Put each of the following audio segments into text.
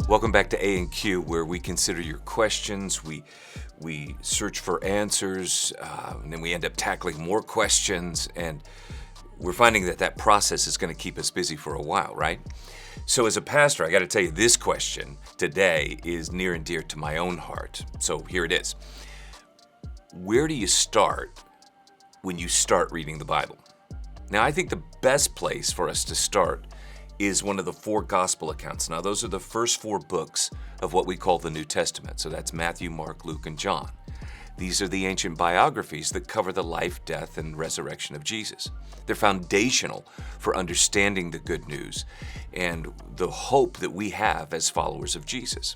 Welcome back to A&Q, where we consider your questions, we search for answers, and then we end up tackling more questions, and we're finding that process is going to keep us busy for a while, right? So as a pastor, I got to tell you, this question today is near and dear to my own heart. So here it is. Where do you start when you start reading the Bible? Now, I think the best place for us to start is one of the four gospel accounts. Now, those are the first four books of what we call the New Testament. So that's Matthew, Mark, Luke, and John. These are the ancient biographies that cover the life, death, and resurrection of Jesus. They're foundational for understanding the good news and the hope that we have as followers of Jesus.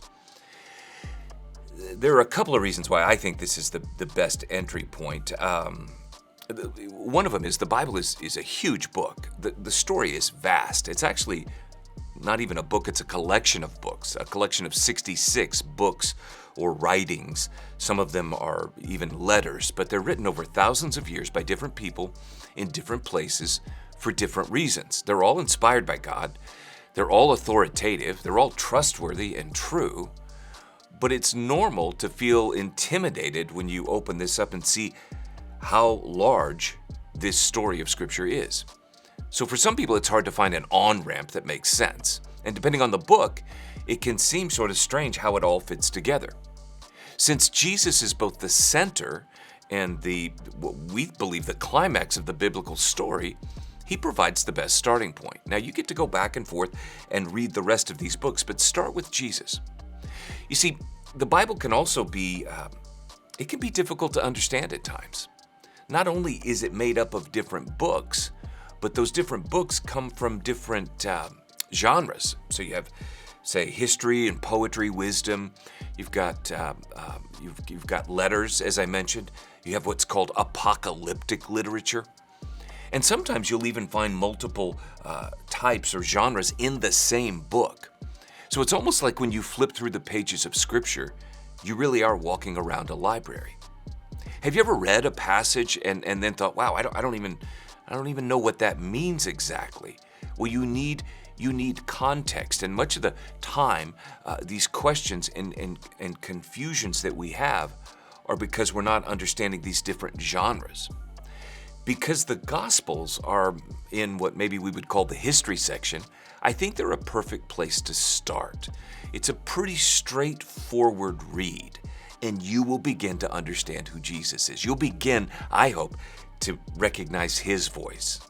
There are a couple of reasons why I think this is the best entry point. One of them is the Bible is a huge book. The story is vast. It's actually not even a book, it's a collection of books, a collection of 66 books or writings. Some of them are even letters, but they're written over thousands of years by different people in different places for different reasons. They're all inspired by God. They're all authoritative. They're all trustworthy and true. But it's normal to feel intimidated when you open this up and see how large this story of Scripture is. So for some people, it's hard to find an on-ramp that makes sense. And depending on the book, it can seem sort of strange how it all fits together. Since Jesus is both the center and what we believe the climax of the biblical story, he provides the best starting point. Now, you get to go back and forth and read the rest of these books, but start with Jesus. You see, the Bible can also be, it can be difficult to understand at times. Not only is it made up of different books, but those different books come from different genres. So you have, say, history and poetry, wisdom. You've got letters, as I mentioned. You have what's called apocalyptic literature. And sometimes you'll even find multiple types or genres in the same book. So it's almost like when you flip through the pages of Scripture, you really are walking around a library. Have you ever read a passage and then thought, wow, I don't even know what that means exactly? Well, you need context, and much of the time, these questions and confusions that we have are because we're not understanding these different genres. Because the Gospels are in what maybe we would call the history section, I think they're a perfect place to start. It's a pretty straightforward read, and you will begin to understand who Jesus is. You'll begin, I hope, to recognize his voice.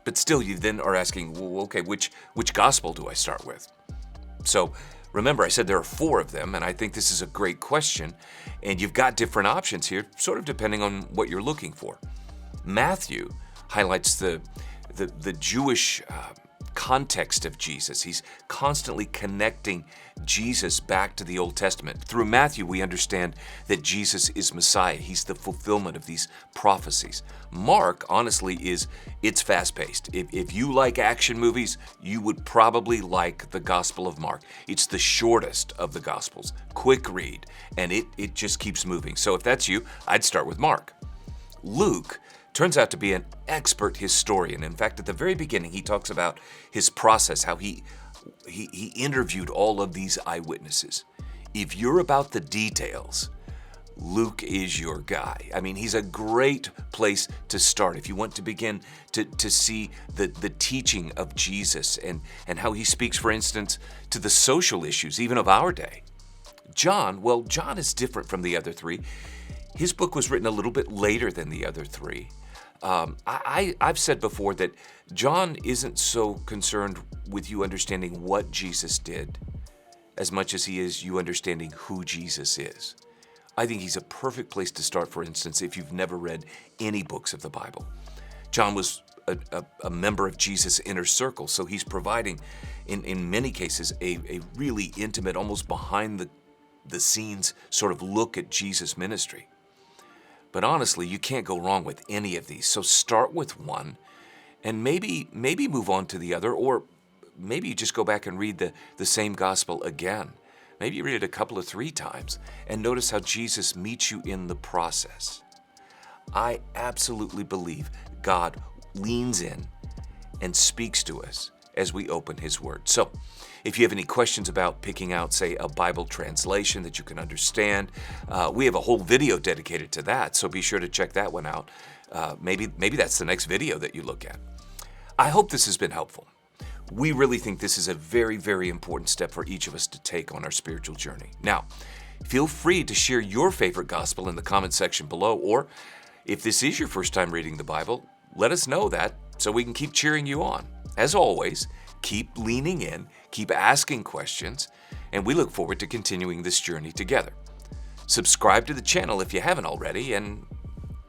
But still, you then are asking, well, okay, which gospel do I start with? So remember, I said there are four of them, and I think this is a great question, and you've got different options here, sort of depending on what you're looking for. Matthew highlights the Jewish context of Jesus. He's constantly connecting Jesus back to the Old Testament. Through Matthew, we understand that Jesus is Messiah. He's the fulfillment of these prophecies. Mark, honestly, it's fast-paced. If you like action movies, you would probably like the Gospel of Mark. It's the shortest of the Gospels. Quick read, and it just keeps moving. So if that's you, I'd start with Mark. Luke turns out to be an expert historian. In fact, at the very beginning, he talks about his process, how he interviewed all of these eyewitnesses. If you're about the details, Luke is your guy. I mean, he's a great place to start if you want to begin to see the teaching of Jesus and how he speaks, for instance, to the social issues, even of our day. John is different from the other three. His book was written a little bit later than the other three. I've said before that John isn't so concerned with you understanding what Jesus did as much as he is you understanding who Jesus is. I think he's a perfect place to start, for instance, if you've never read any books of the Bible. John was a member of Jesus' inner circle, so he's providing, in many cases, a really intimate, almost behind the scenes sort of look at Jesus' ministry. But honestly, you can't go wrong with any of these. So start with one and maybe move on to the other, or maybe you just go back and read the same gospel again. Maybe you read it a couple of 3 times and notice how Jesus meets you in the process. I absolutely believe God leans in and speaks to us as we open His Word. So, if you have any questions about picking out, say, a Bible translation that you can understand, we have a whole video dedicated to that, so be sure to check that one out. Maybe that's the next video that you look at. I hope this has been helpful. We really think this is a very, very important step for each of us to take on our spiritual journey. Now, feel free to share your favorite gospel in the comment section below, or if this is your first time reading the Bible, let us know that so we can keep cheering you on. As always, keep leaning in, keep asking questions, and we look forward to continuing this journey together. Subscribe to the channel if you haven't already, and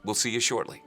we'll see you shortly.